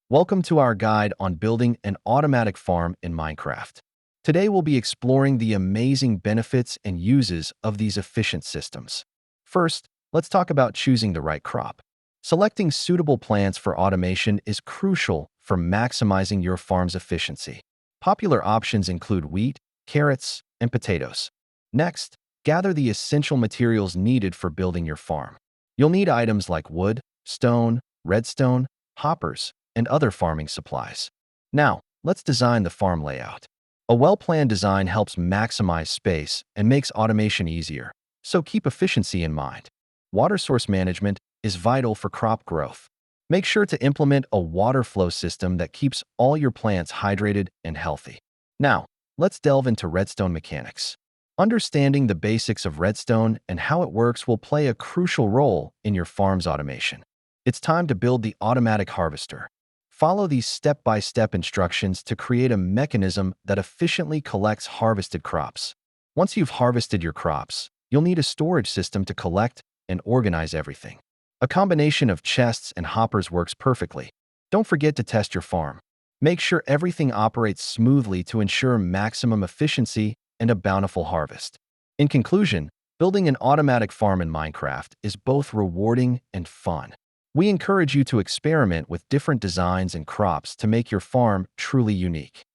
Welcome to our guide on building an automatic farm in Minecraft. Today we'll be exploring the amazing benefits and uses of these efficient systems. First, let's talk about choosing the right crop. Selecting suitable plants for automation is crucial for maximizing your farm's efficiency. Popular options include wheat, carrots, and potatoes. Next, gather the essential materials needed for building your farm. You'll need items like wood, stone, redstone, hoppers, and other farming supplies. Now, let's design the farm layout. A well-planned design helps maximize space and makes automation easier, so keep efficiency in mind. Water source management is vital for crop growth. Make sure to implement a water flow system that keeps all your plants hydrated and healthy. Now, let's delve into redstone mechanics. Understanding the basics of redstone and how it works will play a crucial role in your farm's automation. It's time to build the automatic harvester. Follow these step-by-step instructions to create a mechanism that efficiently collects harvested crops. Once you've harvested your crops, you'll need a storage system to collect and organize everything. A combination of chests and hoppers works perfectly. Don't forget to test your farm. Make sure everything operates smoothly to ensure maximum efficiency and a bountiful harvest. In conclusion, building an automatic farm in Minecraft is both rewarding and fun. We encourage you to experiment with different designs and crops to make your farm truly unique.